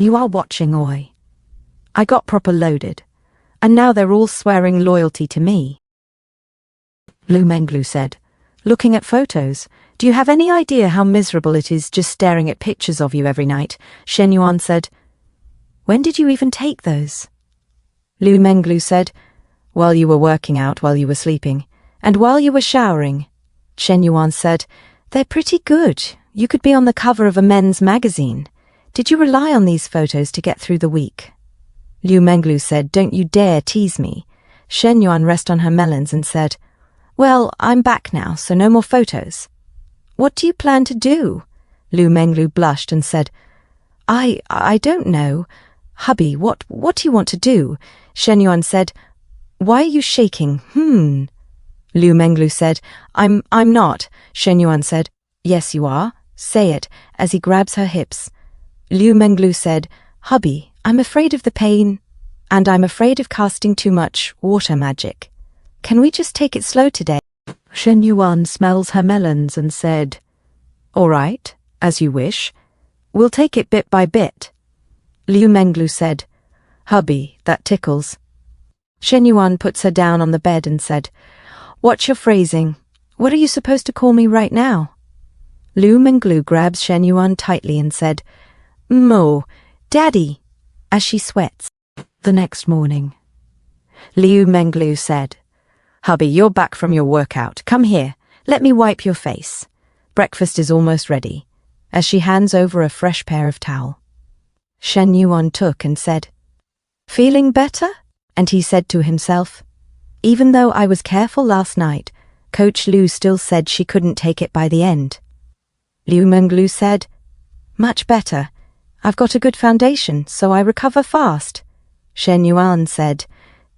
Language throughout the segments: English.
You are watching, oi. I got proper loaded, and now they're all swearing loyalty to me. Lu Menglu said, looking at photos. Do you have any idea how miserable it is just staring at pictures of you every night? Shen Yuan said. When did you even take those? Lu Menglu said, while you were working out, while you were sleeping, and while you were showering. Shen Yuan said, they're pretty good. You could be on the cover of a men's magazine. Did you rely on these photos to get through the week? Lu Menglu said, don't you dare tease me. Shen Yuan rested on her melons and said, well, I'm back now, so no more photos. What do you plan to do? Lu Menglu blushed and said, I don't know. Hubby, what do you want to do? Shen Yuan said, why are you shaking? Lu Menglu said, I'm not. Shen Yuan said, yes you are. Say it, as he grabs her hips. Lu Menglu said, hubby, I'm afraid of the pain, and I'm afraid of casting too much water magic. Can we just take it slow today? Shen Yuan smells her melons and said, all right, as you wish. We'll take it bit by bit. Lu Menglu said, hubby, that tickles. Shen Yuan puts her down on the bed and said, watch your phrasing. What are you supposed to call me right now? Lu Menglu grabs Shen Yuan tightly and said, Mo, Daddy, as she sweats. The next morning, Lu Menglu said, hubby, you're back from your workout. Come here, let me wipe your face. Breakfast is almost ready, as she hands over a fresh pair of towel. Shen Yuan took and said, feeling better? And he said to himself, even though I was careful last night, Coach Lu still said she couldn't take it by the end. Lu Menglu said, much better. I've got a good foundation, so I recover fast. Shen Yuan said,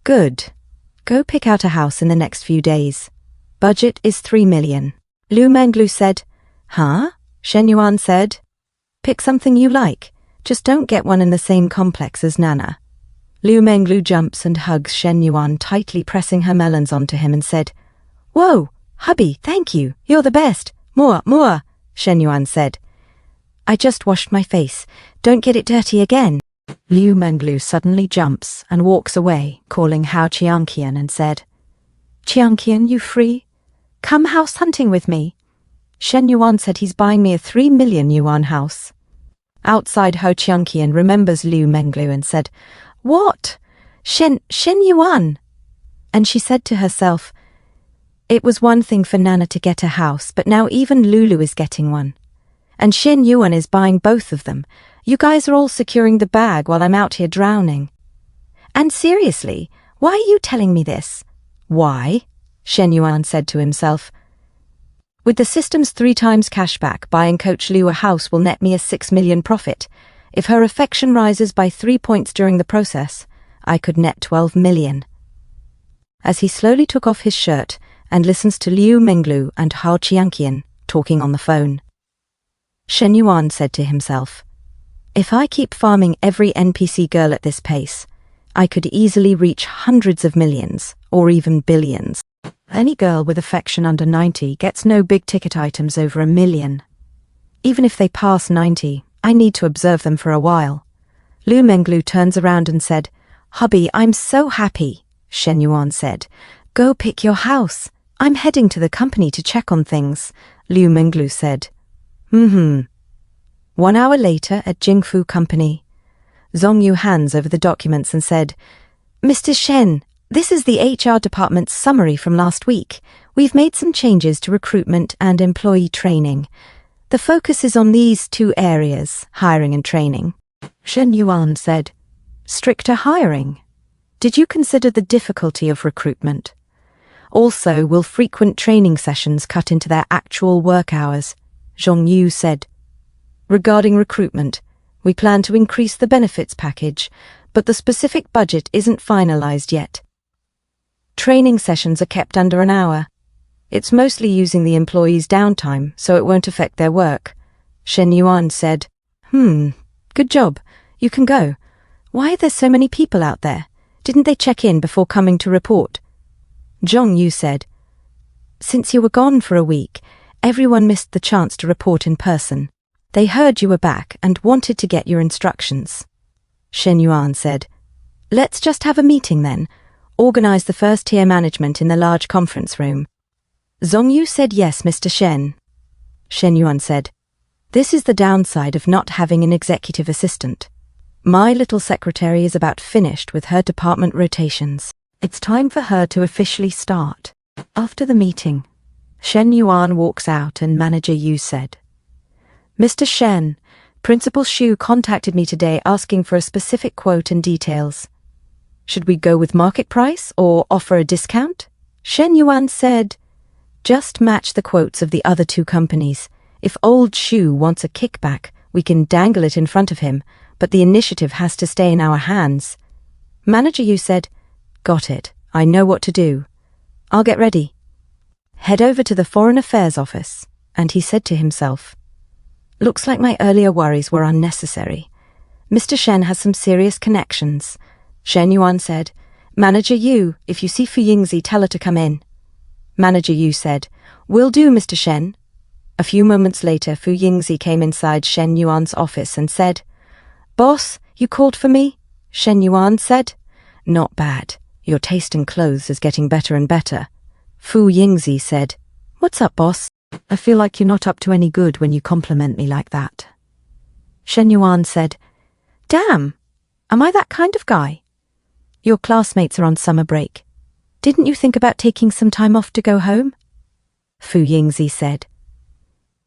good. Go pick out a house in the next few days. Budget is 3 million. Lu Menglu said, huh? Shen Yuan said, pick something you like. Just don't get one in the same complex as Nana. Lu Menglu jumps and hugs Shen Yuan, tightly pressing her melons onto him and said, whoa, hubby, thank you. You're the best. More, Shen Yuan said. I just washed my face. Don't get it dirty again. Lu Menglu suddenly jumps and walks away, calling Hao Qianqian and said, Qianqian, you free? Come house hunting with me. Shen Yuan said he's buying me a 3 million yuan house. Outside, Hao Qianqian remembers Lu Menglu and said, what? Shen Yuan? And she said to herself, it was one thing for Nana to get a house, but now even Lulu is getting one. And Shen Yuan is buying both of them. You guys are all securing the bag while I'm out here drowning. And seriously, why are you telling me this? Why? Shen Yuan said to himself. With the system's 3 times cashback, buying Coach Lu a house will net me a 6 million profit. If her affection rises by 3 points during the process, I could net 12 million. As he slowly took off his shirt and listens to Lu Menglu and Hao Qianqian talking on the phone, Shen Yuan said to himself, if I keep farming every NPC girl at this pace, I could easily reach hundreds of millions or even billions. Any girl with affection under 90 gets no big-ticket items over 1 million. Even if they pass 90, I need to observe them for a while. Lu Menglu turns around and said, hubby, I'm so happy. Shen Yuan said, go pick your house. I'm heading to the company to check on things. Lu Menglu said, 1 hour later at Jingfu Company, Zhongyu hands over the documents and said, Mr. Shen, this is the HR department's summary from last week. We've made some changes to recruitment and employee training. The focus is on these 2 areas, hiring and training. Shen Yuan said, stricter hiring? Did you consider the difficulty of recruitment? Also, will frequent training sessions cut into their actual work hours? Zhongyu said, regarding recruitment, we plan to increase the benefits package, but the specific budget isn't finalized yet. Training sessions are kept under an hour. It's mostly using the employees' downtime, so it won't affect their work. Shen Yuan said, good job. You can go. Why are there so many people out there? Didn't they check in before coming to report? Zhongyu said, since you were gone for a week, everyone missed the chance to report in person. They heard you were back and wanted to get your instructions. Shen Yuan said. Let's just have a meeting then. Organize the first-tier management in the large conference room. Zhongyu said yes, Mr. Shen. Shen Yuan said, this is the downside of not having an executive assistant. My little secretary is about finished with her department rotations. It's time for her to officially start. After the meeting, Shen Yuan walks out and Manager Yu said, Mr. Shen, Principal Xu contacted me today asking for a specific quote and details. Should we go with market price or offer a discount? Shen Yuan said, just match the quotes of the other two companies. If old Xu wants a kickback, we can dangle it in front of him, but the initiative has to stay in our hands. Manager Yu said, got it, I know what to do. I'll get ready. Head over to the Foreign Affairs office, and he said to himself, looks like my earlier worries were unnecessary. Mr. Shen has some serious connections. Shen Yuan said, Manager Yu, if you see Fu Yingzi, tell her to come in. Manager Yu said, will do, Mr. Shen. A few moments later, Fu Yingzi came inside Shen Yuan's office and said, Boss, you called for me? Shen Yuan said, not bad. Your taste in clothes is getting better and better. Fu Yingzi said, what's up, boss? I feel like you're not up to any good when you compliment me like that. Shen Yuan said, damn, am I that kind of guy? Your classmates are on summer break. Didn't you think about taking some time off to go home? Fu Yingzi said,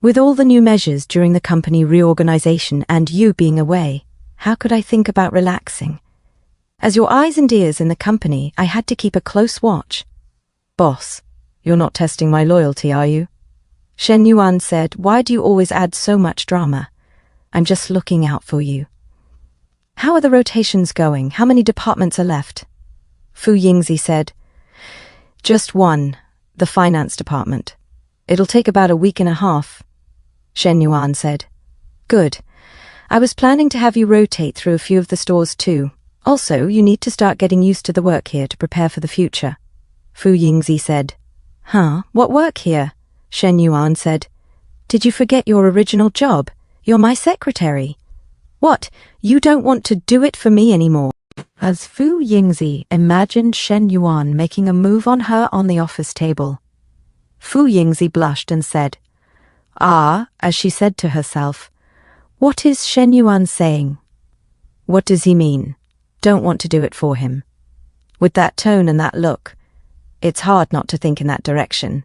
with all the new measures during the company reorganization and you being away, how could I think about relaxing? As your eyes and ears in the company, I had to keep a close watch. Boss, you're not testing my loyalty, are you? Shen Yuan said, why do you always add so much drama? I'm just looking out for you. How are the rotations going? How many departments are left? Fu Yingzi said, just one, the finance department. It'll take about a week and a half. Shen Yuan said, good. I was planning to have you rotate through a few of the stores too. Also, you need to start getting used to the work here to prepare for the future. Fu Yingzi said, huh, what work here? Shen Yuan said, did you forget your original job? You're my secretary. What, you don't want to do it for me anymore? As Fu Yingzi imagined Shen Yuan making a move on her on the office table, Fu Yingzi blushed and said, as she said to herself, what is Shen Yuan saying? What does he mean? Don't want to do it for him. With that tone and that look, it's hard not to think in that direction.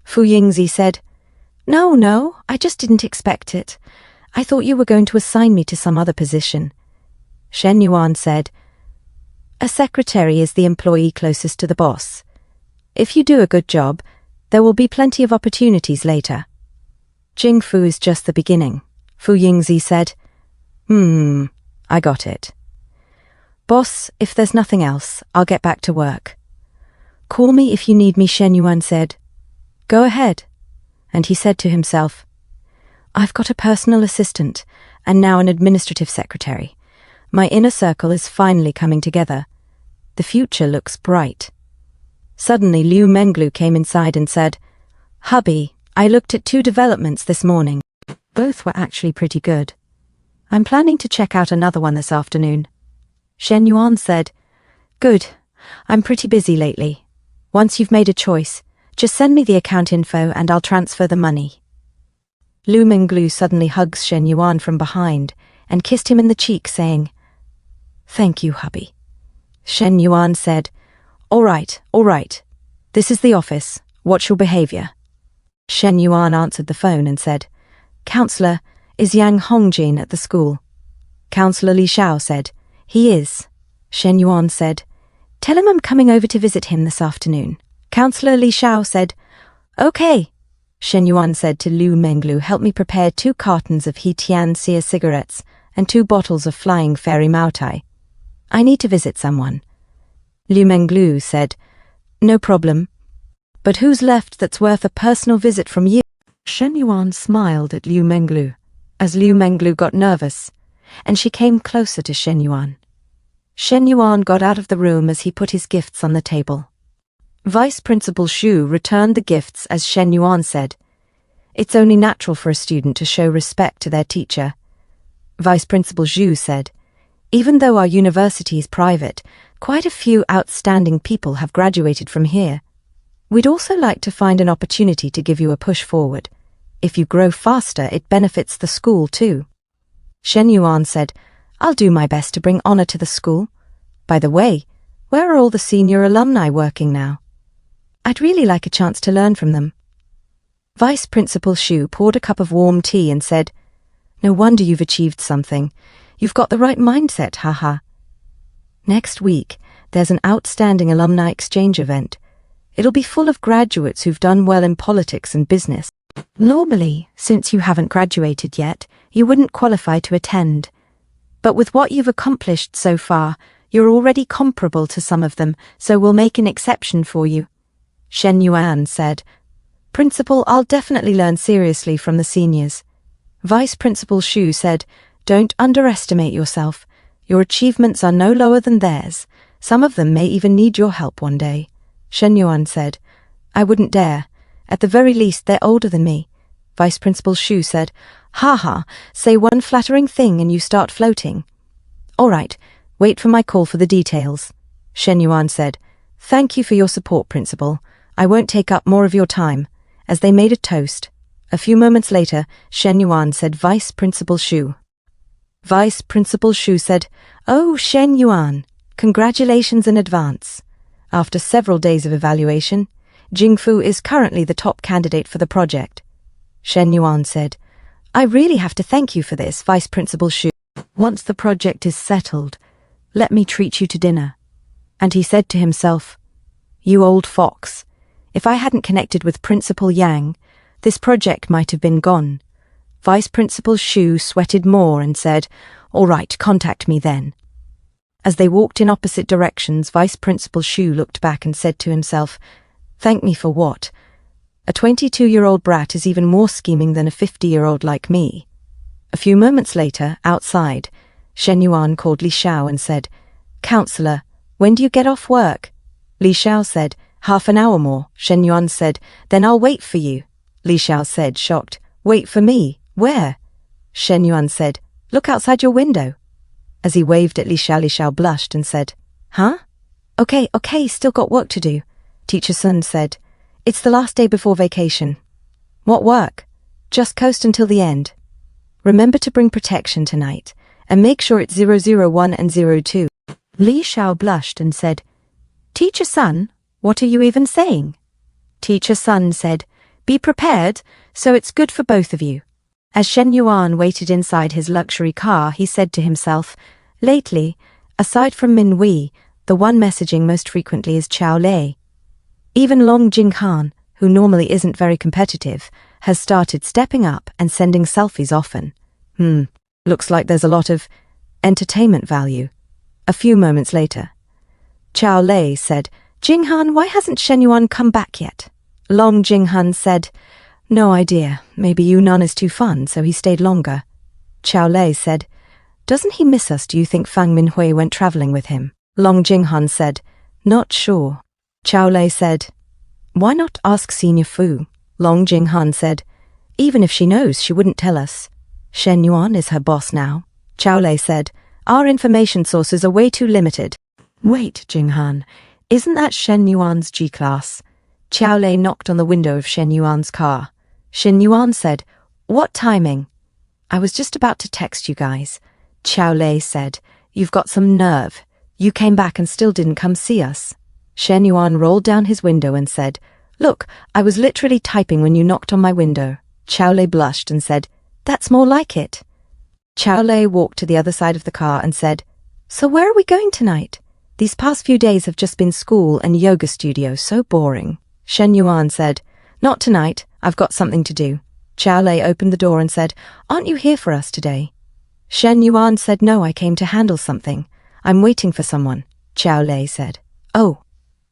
Fu Yingzi said, no, I just didn't expect it. I thought you were going to assign me to some other position. Shen Yuan said, a secretary is the employee closest to the boss. If you do a good job, there will be plenty of opportunities later. Jing Fu is just the beginning. Fu Yingzi said, I got it. Boss, if there's nothing else, I'll get back to work. Call me if you need me, Shen Yuan said. Go ahead. And he said to himself, I've got a personal assistant and now an administrative secretary. My inner circle is finally coming together. The future looks bright. Suddenly Liu Menglu came inside and said, Hubby, I looked at 2 developments this morning. Both were actually pretty good. I'm planning to check out another one this afternoon. Shen Yuan said, good. I'm pretty busy lately. Once you've made a choice, just send me the account info and I'll transfer the money. Liu Menglu suddenly hugs Shen Yuan from behind and kissed him in the cheek, saying, thank you, hubby. Shen Yuan said, all right. This is the office. What's your behaviour? Shen Yuan answered the phone and said, Counselor, is Yang Hongjin at the school? Counselor Li Xiao said, he is. Shen Yuan said, tell him I'm coming over to visit him this afternoon. Counselor Li Xiao said, okay. Shen Yuan said to Liu Menglu, help me prepare 2 cartons of He Tian Xia cigarettes and 2 bottles of Flying Fairy Maotai. I need to visit someone. Liu Menglu said, no problem. But who's left that's worth a personal visit from you? Shen Yuan smiled at Liu Menglu, as Liu Menglu got nervous, and she came closer to Shen Yuan. Shen Yuan got out of the room as he put his gifts on the table. Vice Principal Xu returned the gifts as Shen Yuan said, it's only natural for a student to show respect to their teacher. Vice Principal Xu said, Even though our university is private, quite a few outstanding people have graduated from here. We'd also like to find an opportunity to give you a push forward. If you grow faster, it benefits the school too. Shen Yuan said, I'll do my best to bring honor to the school. By the way, where are all the senior alumni working now? I'd really like a chance to learn from them. Vice Principal Shu poured a cup of warm tea and said, No wonder you've achieved something. You've got the right mindset, haha. Next week, there's an outstanding alumni exchange event. It'll be full of graduates who've done well in politics and business. Normally, since you haven't graduated yet, you wouldn't qualify to attend. But with what you've accomplished so far, you're already comparable to some of them, so we'll make an exception for you. Shen Yuan said, Principal, I'll definitely learn seriously from the seniors. Vice Principal Shu said, Don't underestimate yourself. Your achievements are no lower than theirs. Some of them may even need your help one day. Shen Yuan said, I wouldn't dare. At the very least, they're older than me. Vice Principal Shu said, Ha, say one flattering thing and you start floating. All right, wait for my call for the details. Shen Yuan said, Thank you for your support, Principal. I won't take up more of your time. As they made a toast. A few moments later, Shen Yuan said Vice Principal Shu. Vice Principal Shu said, Oh, Shen Yuan, congratulations in advance. After several days of evaluation, Jingfu is currently the top candidate for the project. Shen Yuan said, I really have to thank you for this, Vice Principal Shu. Once the project is settled, let me treat you to dinner. And he said to himself, You old fox, if I hadn't connected with Principal Yang, this project might have been gone. Vice Principal Shu sweated more and said, All right, contact me then. As they walked in opposite directions, Vice Principal Shu looked back and said to himself, Thank me for what? A 22-year-old brat is even more scheming than a 50-year-old like me. A few moments later, outside, Shen Yuan called Li Xiao and said, Counselor, when do you get off work? Li Xiao said, Half an hour more. Shen Yuan said, Then I'll wait for you. Li Xiao said, shocked, Wait for me? Where? Shen Yuan said, Look outside your window. As he waved at Li Xiao blushed and said, Huh? Okay, still got work to do. Teacher Sun said, It's the last day before vacation. What work? Just coast until the end. Remember to bring protection tonight, and make sure it's 001 and 02. Li Xiao blushed and said, Teacher Sun, what are you even saying? Teacher Sun said, Be prepared, so it's good for both of you. As Shen Yuan waited inside his luxury car, he said to himself, Lately, aside from Min Wei, the one messaging most frequently is Chao Lei. Even Long Jinghan, who normally isn't very competitive, has started stepping up and sending selfies often. Looks like there's a lot of entertainment value. A few moments later, Chao Lei said, Jinghan, why hasn't Shen Yuan come back yet? Long Jinghan said, No idea. Maybe Yunnan is too fun, so he stayed longer. Chao Lei said, Doesn't he miss us? Do you think Fang Minhui went traveling with him? Long Jinghan said, Not sure. Chao Lei said, Why not ask Senior Fu? Long Jinghan said, Even if she knows, she wouldn't tell us. Shen Yuan is her boss now. Chao Lei said, Our information sources are way too limited. Wait, Jinghan, isn't that Shen Yuan's G-class? Chao Lei knocked on the window of Shen Yuan's car. Shen Yuan said, What timing? I was just about to text you guys. Chao Lei said, You've got some nerve. You came back and still didn't come see us. Shen Yuan rolled down his window and said, Look, I was literally typing when you knocked on my window. Chao Lei blushed and said, That's more like it. Chao Lei walked to the other side of the car and said, So where are we going tonight? These past few days have just been school and yoga studio, so boring. Shen Yuan said, Not tonight, I've got something to do. Chao Lei opened the door and said, Aren't you here for us today? Shen Yuan said, No, I came to handle something. I'm waiting for someone. Chao Lei said, Oh,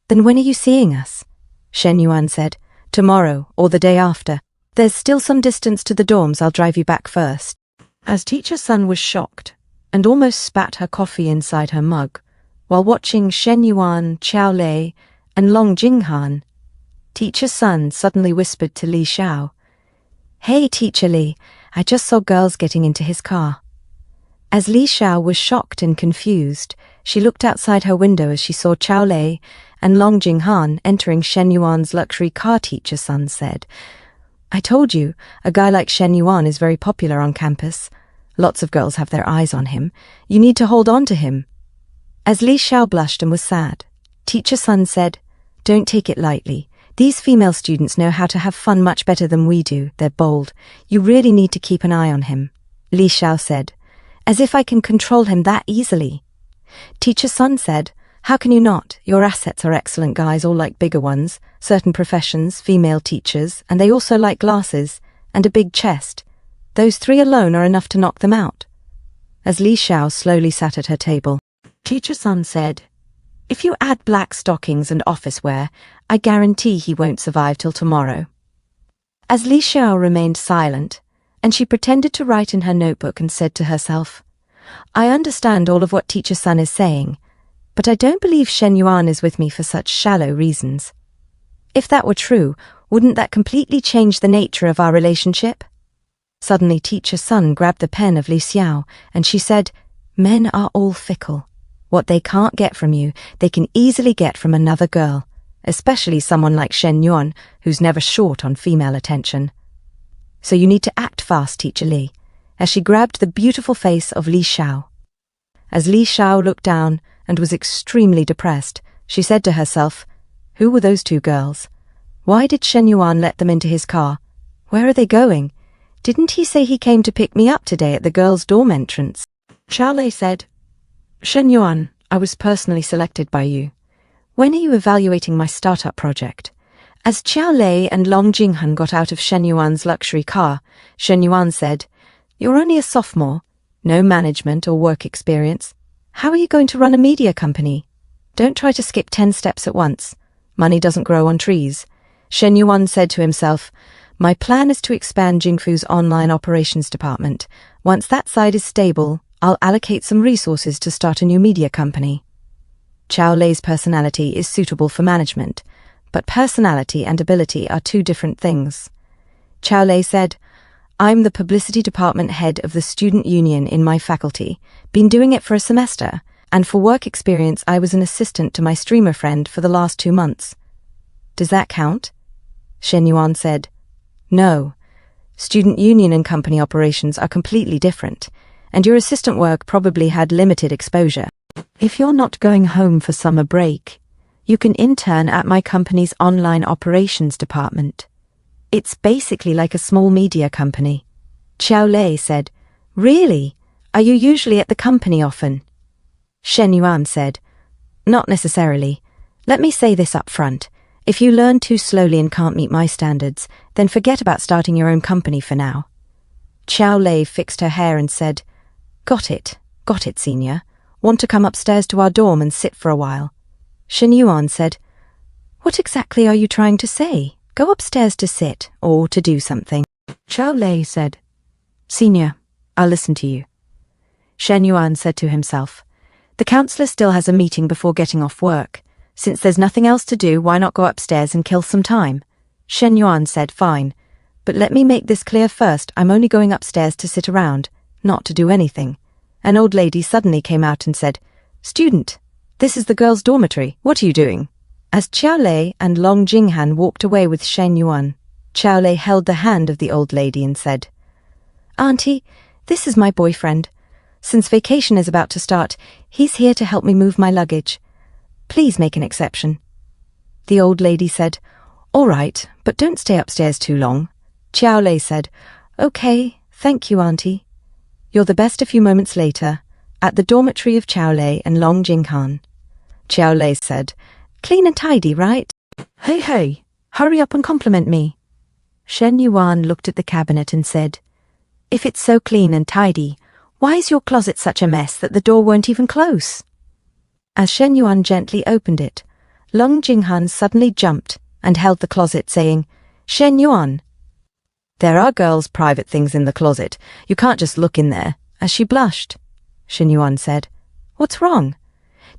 then when are you seeing us? Shen Yuan said, Tomorrow or the day after. There's still some distance to the dorms, I'll drive you back first. As Teacher Sun was shocked and almost spat her coffee inside her mug, while watching Shen Yuan, Chao Lei, and Long Jinghan, Teacher Sun suddenly whispered to Li Xiao, Hey, Teacher Li, I just saw girls getting into his car. As Li Xiao was shocked and confused, she looked outside her window as she saw Chao Lei and Long Jinghan entering Shen Yuan's luxury car. Teacher Sun said, "I told you, a guy like Shen Yuan is very popular on campus. Lots of girls have their eyes on him. You need to hold on to him." As Li Xiao blushed and was sad, Teacher Sun said, "Don't take it lightly. These female students know how to have fun much better than we do. They're bold. You really need to keep an eye on him." Li Xiao said, "As if I can control him that easily." Teacher Sun said, "How can you not? Your assets are excellent guys, all like bigger ones, certain professions, female teachers, and they also like glasses, and a big chest. Those three alone are enough to knock them out." As Li Xiao slowly sat at her table, Teacher Sun said, "If you add black stockings and office wear, I guarantee he won't survive till tomorrow." As Li Xiao remained silent, and she pretended to write in her notebook and said to herself, "I understand all of what Teacher Sun is saying, but I don't believe Shen Yuan is with me for such shallow reasons. If that were true, wouldn't that completely change the nature of our relationship?" Suddenly Teacher Sun grabbed the pen of Li Xiao and she said, "Men are all fickle. What they can't get from you, they can easily get from another girl, especially someone like Shen Yuan, who's never short on female attention. So you need to act fast, Teacher Li," as she grabbed the beautiful face of Li Xiao. As Li Xiao looked down and was extremely depressed, she said to herself, "Who were those two girls? Why did Shen Yuan let them into his car? Where are they going? Didn't he say he came to pick me up today at the girls' dorm entrance?" Chao Lei said, "Shen Yuan, I was personally selected by you. When are you evaluating my startup project?" As Chao Lei and Long Jinghan got out of Shen Yuan's luxury car, Shen Yuan said, "You're only a sophomore, no management or work experience. How are you going to run a media company? Don't try to skip 10 steps at once. Money doesn't grow on trees." Shen Yuan said to himself, "My plan is to expand Jingfu's online operations department. Once that side is stable, I'll allocate some resources to start a new media company." Chao Lei's personality is suitable for management, but personality and ability are two different things. Chao Lei said, "I'm the publicity department head of the student union in my faculty, been doing it for a semester, and for work experience I was an assistant to my streamer friend for the last 2 months. Does that count?" Shen Yuan said, "No. Student union and company operations are completely different, and your assistant work probably had limited exposure. If you're not going home for summer break, you can intern at my company's online operations department. It's basically like a small media company." Chao Lei said, "Really? Are you usually at the company often?" Shen Yuan said, "Not necessarily. Let me say this up front. If you learn too slowly and can't meet my standards, then forget about starting your own company for now." Chao Lei fixed her hair and said, Got it, senior. Want to come upstairs to our dorm and sit for a while?" Shen Yuan said, "What exactly are you trying to say? Go upstairs to sit, or to do something." Chao Lei said, "Senior, I'll listen to you." Shen Yuan said to himself, "The counselor still has a meeting before getting off work. Since there's nothing else to do, why not go upstairs and kill some time?" Shen Yuan said, "Fine, but let me make this clear first. I'm only going upstairs to sit around, not to do anything." An old lady suddenly came out and said, "Student, this is the girls' dormitory. What are you doing?" As Chao Lei and Long Jinghan walked away with Shen Yuan, Chao Lei held the hand of the old lady and said, "Auntie, this is my boyfriend. Since vacation is about to start, he's here to help me move my luggage. Please make an exception." The old lady said, "All right, but don't stay upstairs too long." Chao Lei said, "Okay, thank you, Auntie." You're the best. A few moments later, at the dormitory of Chao Lei and Long Jinghan, Chao Lei said, "Clean and tidy, right? Hey, hurry up and compliment me." Shen Yuan looked at the cabinet and said, "If it's so clean and tidy, why is your closet such a mess that the door won't even close?" As Shen Yuan gently opened it, Long Jinghan suddenly jumped and held the closet, saying, "Shen Yuan, there are girls' private things in the closet. You can't just look in there." As she blushed, Shen Yuan said, "What's wrong?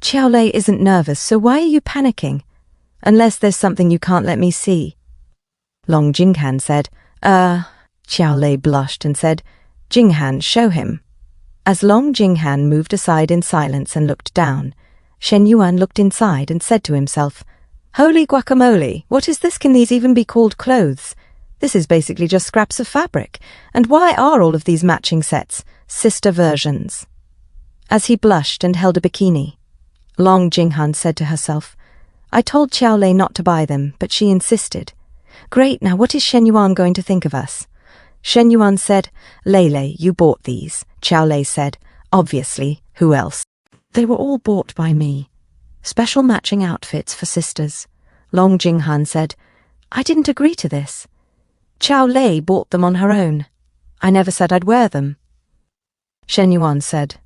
Chao Lei isn't nervous, so why are you panicking? Unless there's something you can't let me see." Long Jinghan said, Chao Lei blushed and said, "Jinghan, show him." As Long Jinghan moved aside in silence and looked down, Shen Yuan looked inside and said to himself, "Holy guacamole, what is this? Can these even be called clothes? This is basically just scraps of fabric. And why are all of these matching sets sister versions?" As he blushed and held a bikini, Long Jinghan said to herself, "I told Xiao Lei not to buy them, but she insisted. Great, now what is Shen Yuan going to think of us?" Shen Yuan said, "Lei, you bought these." Xiao Lei said, "Obviously, who else?" "They were all bought by me. Special matching outfits for sisters." Long Jinghan said, "I didn't agree to this. Xiao Lei bought them on her own. I never said I'd wear them." Shen Yuan said,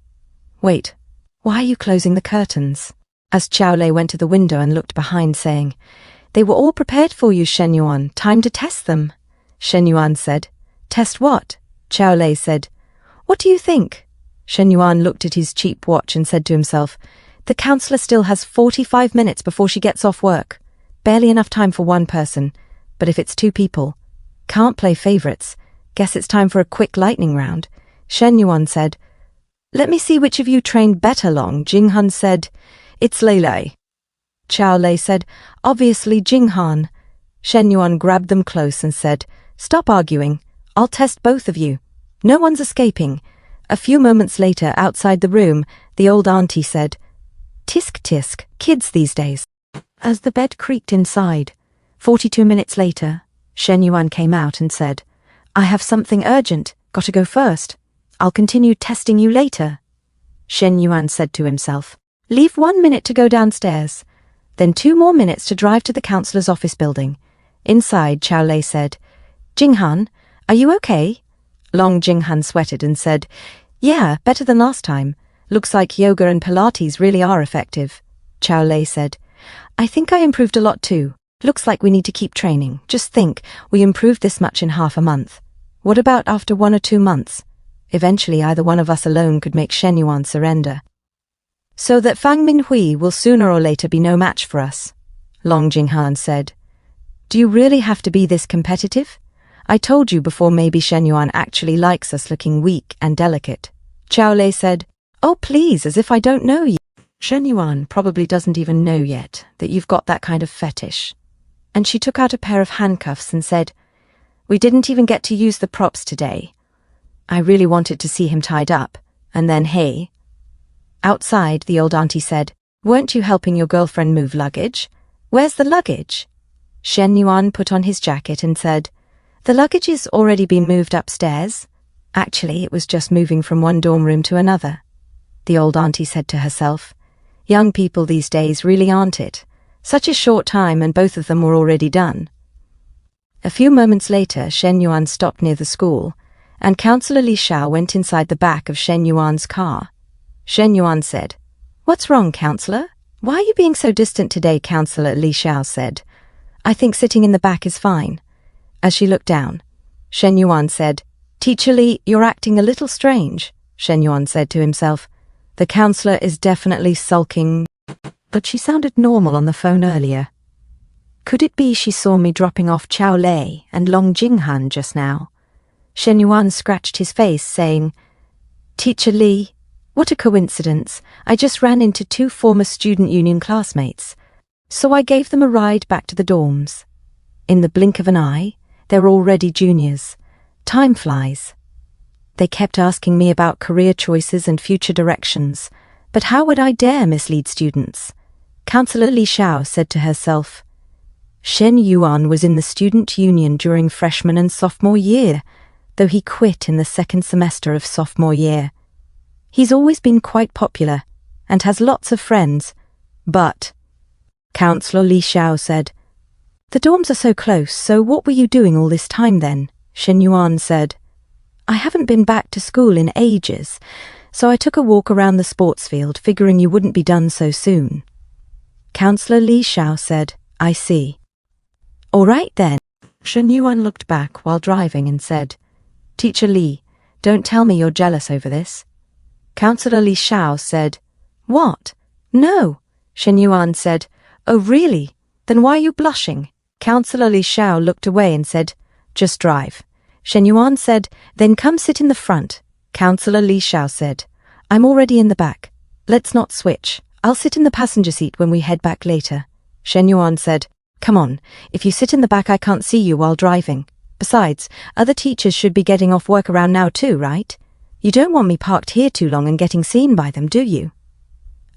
"Wait, why are you closing the curtains?" As Xiao Lei went to the window and looked behind, saying, "They were all prepared for you, Shen Yuan. Time to test them." Shen Yuan said, "Test what?" Xiao Lei said, "What do you think?" Shen Yuan looked at his cheap watch and said to himself, "The counselor still has 45 minutes before she gets off work. Barely enough time for one person. But if it's two people, can't play favorites. Guess it's time for a quick lightning round." Shen Yuan said, "Let me see which of you trained better." Long Jinghan said, "It's Lei." Xiao Lei said, "Obviously Jinghan." Shen Yuan grabbed them close and said, "Stop arguing. I'll test both of you. No one's escaping." A few moments later, outside the room, the old auntie said, "Tisk tisk, kids these days." As the bed creaked inside, 42 minutes later, Shen Yuan came out and said, "I have something urgent. Gotta go first. I'll continue testing you later." Shen Yuan said to himself, "Leave 1 minute to go downstairs, then 2 more minutes to drive to the counselor's office building." Inside, Xiao Lei said, "Jinghan, are you okay?" Long Jinghan sweated and said, "Yeah, better than last time. Looks like yoga and Pilates really are effective." Xiao Lei said, "I think I improved a lot too. Looks like we need to keep training. Just think, we improved this much in half a month. What about after 1 or 2 months? Eventually either one of us alone could make Shen Yuan surrender. So that Fang Minhui will sooner or later be no match for us." Long Jinghan said, "Do you really have to be this competitive? I told you before maybe Shen Yuan actually likes us looking weak and delicate." Xiao Lei said, "Oh please, as if I don't know you. Shen Yuan probably doesn't even know yet that you've got that kind of fetish." And she took out a pair of handcuffs and said, "We didn't even get to use the props today. I really wanted to see him tied up, and then hey." Outside, the old auntie said, "Weren't you helping your girlfriend move luggage? Where's the luggage?" Shen Yuan put on his jacket and said, "The luggage is already been moved upstairs. Actually, it was just moving from one dorm room to another." The old auntie said to herself, "Young people these days really aren't it. Such a short time and both of them were already done." A few moments later, Shen Yuan stopped near the school, and Counselor Li Xiao went inside the back of Shen Yuan's car. Shen Yuan said, "What's wrong, Counselor? Why are you being so distant today?" Counselor Li Xiao said, "I think sitting in the back is fine." As she looked down, Shen Yuan said, "Teacher Li, you're acting a little strange." Shen Yuan said to himself, "The counselor is definitely sulking." But she sounded normal on the phone earlier. Could it be she saw me dropping off Xiao Lei and Long Jinghan just now? Shen Yuan scratched his face, saying, "Teacher Li, what a coincidence. I just ran into 2 former student union classmates, so I gave them a ride back to the dorms. In the blink of an eye, they're already juniors. Time flies. They kept asking me about career choices and future directions, but how would I dare mislead students?" Counselor Li Xiao said to herself, "Shen Yuan was in the student union during freshman and sophomore year, though he quit in the 2nd semester of sophomore year. He's always been quite popular and has lots of friends, but..." Counselor Li Xiao said, "The dorms are so close, so what were you doing all this time then?" Shen Yuan said, "I haven't been back to school in ages, so I took a walk around the sports field, figuring you wouldn't be done so soon." Counselor Li Xiao said, "I see. All right then." Shen Yuan looked back while driving and said, "Teacher Li, don't tell me you're jealous over this." Counselor Li Xiao said, "What? No." Shen Yuan said, "Oh really? Then why are you blushing?" Counselor Li Xiao looked away and said, "Just drive." Shen Yuan said, "Then come sit in the front." Counselor Li Xiao said, I'm already in the back. Let's not switch. I'll sit in the passenger seat when we head back later. Shen Yuan said, Come on, if you sit in the back I can't see you while driving. Besides, other teachers should be getting off work around now too, right? You don't want me parked here too long and getting seen by them, do you?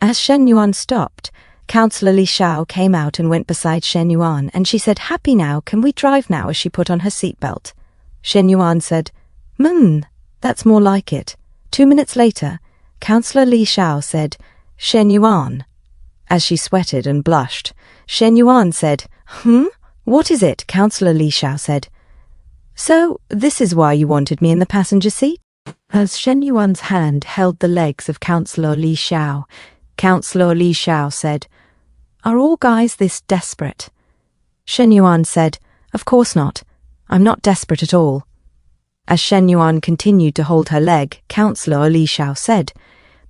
As Shen Yuan stopped, Counselor Li Xiao came out and went beside Shen Yuan, and she said, Happy now, can we drive now, as she put on her seatbelt. Shen Yuan said, That's more like it. 2 minutes later, Counselor Li Xiao said, Shen Yuan. As she sweated and blushed, Shen Yuan said, What is it? Counselor Li Xiao said. So, this is why you wanted me in the passenger seat? As Shen Yuan's hand held the legs of Counselor Li Xiao, Counselor Li Xiao said, Are all guys this desperate? Shen Yuan said, Of course not. I'm not desperate at all. As Shen Yuan continued to hold her leg, Counselor Li Xiao said,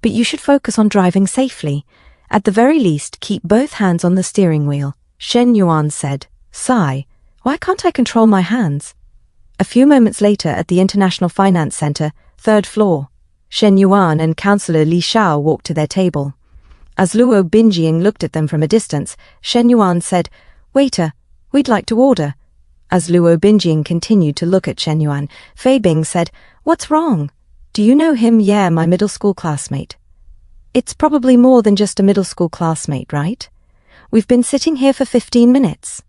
But you should focus on driving safely. At the very least, keep both hands on the steering wheel. Shen Yuan said, Sigh, why can't I control my hands? A few moments later at the International Finance Center, 3rd floor, Shen Yuan and Counselor Li Xiao walked to their table. As Luo Binjing looked at them from a distance, Shen Yuan said, Waiter, we'd like to order. As Luo Binjing continued to look at Shen Yuan, Fei Bing said, What's wrong? Do you know him? Yeah, my middle school classmate. It's probably more than just a middle school classmate, right? We've been sitting here for 15 minutes.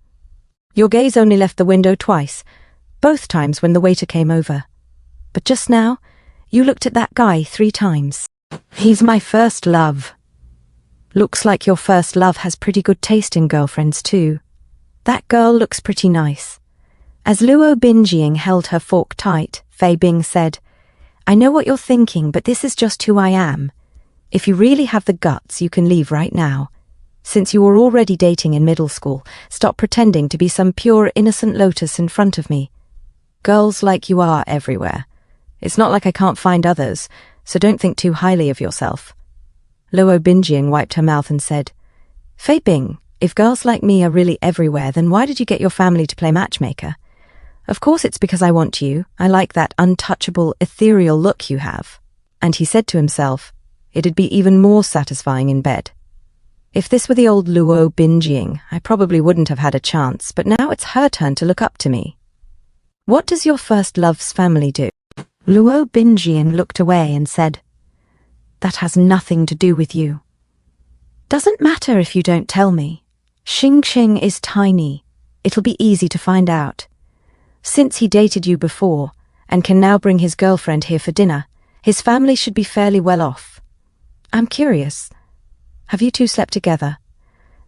Your gaze only left the window twice, both times when the waiter came over. But just now, you looked at that guy 3 times. He's my first love. Looks like your first love has pretty good taste in girlfriends too. That girl looks pretty nice. As Luo Binjing held her fork tight, Fei Bing said, I know what you're thinking, but this is just who I am. If you really have the guts, you can leave right now. Since you were already dating in middle school, stop pretending to be some pure innocent lotus in front of me. Girls like you are everywhere. It's not like I can't find others, so don't think too highly of yourself. Luo Binjing wiped her mouth and said, Fei Bing, if girls like me are really everywhere, then why did you get your family to play matchmaker? Of course it's because I want you. I like that untouchable, ethereal look you have. And he said to himself, it'd be even more satisfying in bed. If this were the old Luo Binjing, I probably wouldn't have had a chance, but now it's her turn to look up to me. What does your first love's family do? Luo Binjing looked away and said, That has nothing to do with you. Doesn't matter if you don't tell me. Xing is tiny. It'll be easy to find out. Since he dated you before, and can now bring his girlfriend here for dinner, his family should be fairly well off. I'm curious. Have you two slept together?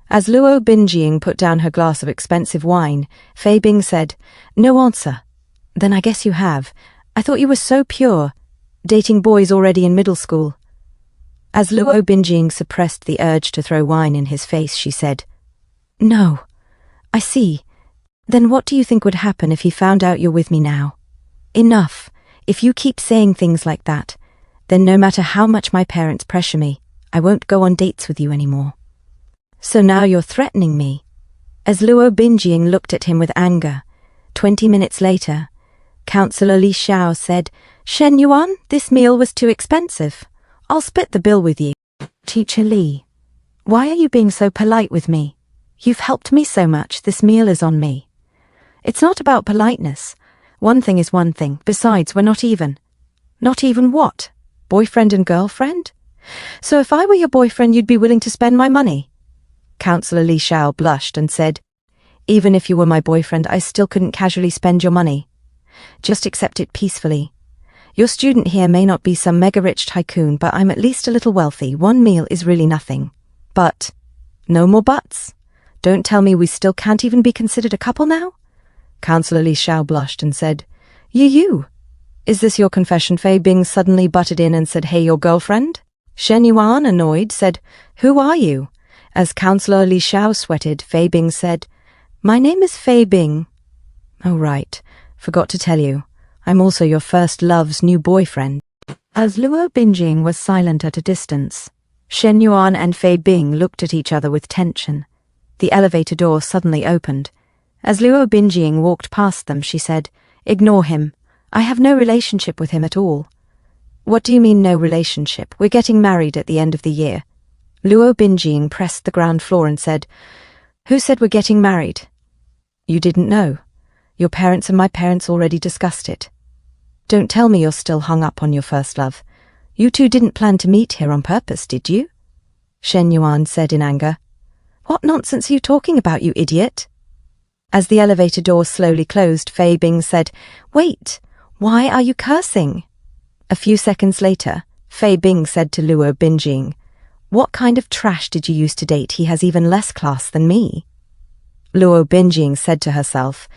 As Luo Binjing put down her glass of expensive wine, Fei Bing said, No answer. Then I guess you have. I thought you were so pure, dating boys already in middle school. As Luo Binjing suppressed the urge to throw wine in his face, she said, No. I see. Then what do you think would happen if he found out you're with me now? Enough. If you keep saying things like that, then no matter how much my parents pressure me, I won't go on dates with you anymore. So now you're threatening me. As Luo Binjing looked at him with anger, 20 minutes later, Counselor Li Xiao said, Shen Yuan, this meal was too expensive. I'll split the bill with you. Teacher Li, why are you being so polite with me? You've helped me so much, this meal is on me. It's not about politeness. One thing is one thing. Besides, we're not even. Not even what? Boyfriend and girlfriend? So if I were your boyfriend, you'd be willing to spend my money? Counselor Li Xiao blushed and said, Even if you were my boyfriend, I still couldn't casually spend your money. Just accept it peacefully. Your student here may not be some mega-rich tycoon, but I'm at least a little wealthy. One meal is really nothing. But, no more buts. Don't tell me we still can't even be considered a couple now? Counselor Li Xiao blushed and said, You. Is this your confession? Fei Bing suddenly butted in and said, Hey, your girlfriend? Shen Yuan, annoyed, said, Who are you? As Counselor Li Xiao sweated, Fei Bing said, My name is Fei Bing. Oh, right. Forgot to tell you. I'm also your first love's new boyfriend. As Luo Binjing was silent at a distance, Shen Yuan and Fei Bing looked at each other with tension. The elevator door suddenly opened. As Luo Binjing walked past them, she said, Ignore him. I have no relationship with him at all. What do you mean no relationship? We're getting married at the end of the year. Luo Binjing pressed the ground floor and said, Who said we're getting married? You didn't know. Your parents and my parents already discussed it. Don't tell me you're still hung up on your first love. You two didn't plan to meet here on purpose, did you? Shen Yuan said in anger. What nonsense are you talking about, you idiot? As the elevator door slowly closed, Fei Bing said, Wait, why are you cursing? A few seconds later, Fei Bing said to Luo Binjing, What kind of trash did you use to date? He has even less class than me. Luo Binjing said to herself,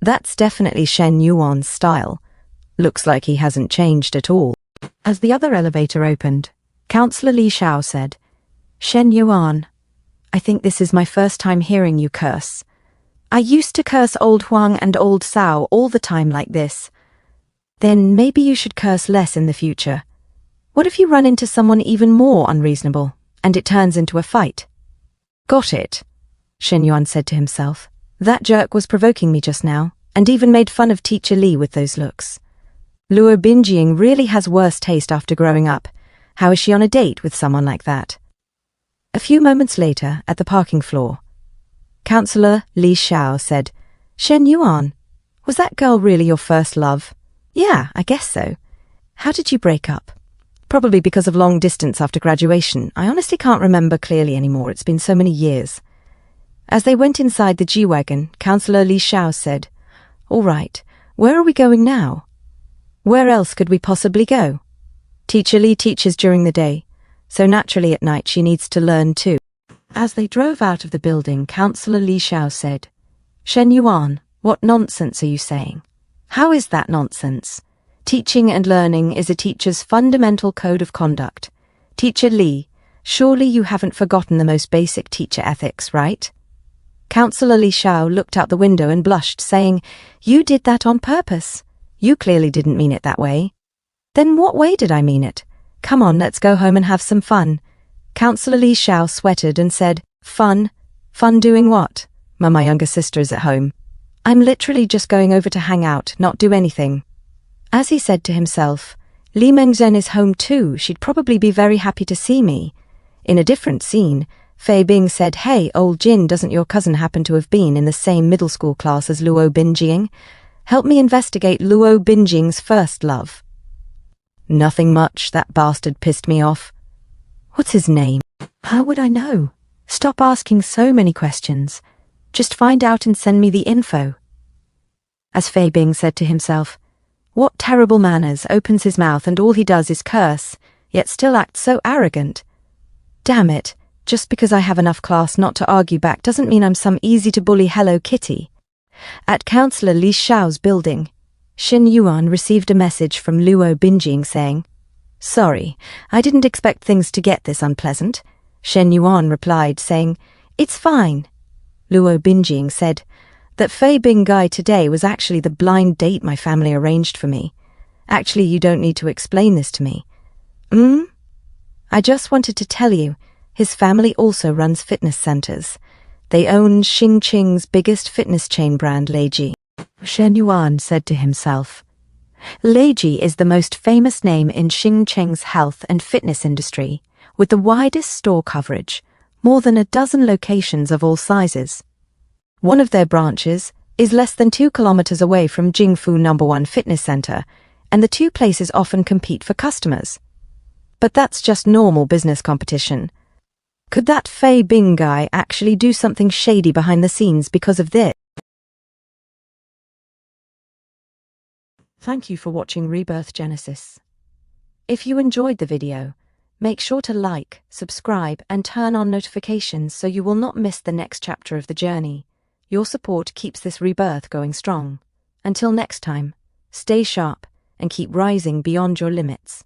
That's definitely Shen Yuan's style. Looks like he hasn't changed at all. As the other elevator opened, Counselor Li Xiao said, Shen Yuan, I think this is my first time hearing you curse. I used to curse old Huang and old Sao all the time like this. Then maybe you should curse less in the future. What if you run into someone even more unreasonable, and it turns into a fight? Got it, Shen Yuan said to himself. That jerk was provoking me just now, and even made fun of Teacher Li with those looks. Luo Binjing really has worse taste after growing up. How is she on a date with someone like that? A few moments later, at the parking floor, Counselor Li Xiao said, Shen Yuan, was that girl really your first love? Yeah, I guess so. How did you break up? Probably because of long distance after graduation. I honestly can't remember clearly anymore. It's been so many years. As they went inside the G-Wagon, Counselor Li Xiao said, All right, where are we going now? Where else could we possibly go? Teacher Li teaches during the day, so naturally at night she needs to learn too. As they drove out of the building, Counselor Li Xiao said, Shen Yuan, what nonsense are you saying? How is that nonsense? Teaching and learning is a teacher's fundamental code of conduct. Teacher Li, surely you haven't forgotten the most basic teacher ethics, right? Counselor Li Xiao looked out the window and blushed, saying, You did that on purpose. You clearly didn't mean it that way. Then what way did I mean it? Come on, let's go home and have some fun. Counselor Li Xiao sweated and said, Fun? Fun doing what? My younger sister is at home. I'm literally just going over to hang out, not do anything. As he said to himself, Li Mengzhen is home too. She'd probably be very happy to see me. In a different scene, Fei Bing said, Hey, old Jin, doesn't your cousin happen to have been in the same middle school class as Luo Binjing? Help me investigate Luo Binjing's first love. Nothing much, that bastard pissed me off. What's his name? How would I know? Stop asking so many questions. Just find out and send me the info. As Fei Bing said to himself, What terrible manners, opens his mouth and all he does is curse, yet still acts so arrogant. Damn it, just because I have enough class not to argue back doesn't mean I'm some easy-to-bully Hello Kitty. At Counselor Li Xiao's building, Shen Yuan received a message from Luo Binjing saying, Sorry, I didn't expect things to get this unpleasant. Shen Yuan replied, saying, It's fine. Luo Binjing said, That Fei Bing guy today was actually the blind date my family arranged for me. Actually, you don't need to explain this to me. I just wanted to tell you, his family also runs fitness centers. They own Xingqing's biggest fitness chain brand, Leiji. Shen Yuan said to himself, Leiji is the most famous name in Xingqing's health and fitness industry, with the widest store coverage, more than a dozen locations of all sizes. One of their branches is less than 2 kilometers away from Jingfu #1 fitness center, and the two places often compete for customers. But that's just normal business competition. Could that Fei Bing guy actually do something shady behind the scenes because of this? Thank you for watching Rebirth Genesis. If you enjoyed the video, make sure to like, subscribe, and turn on notifications so you will not miss the next chapter of the journey. Your support keeps this rebirth going strong. Until next time, stay sharp and keep rising beyond your limits.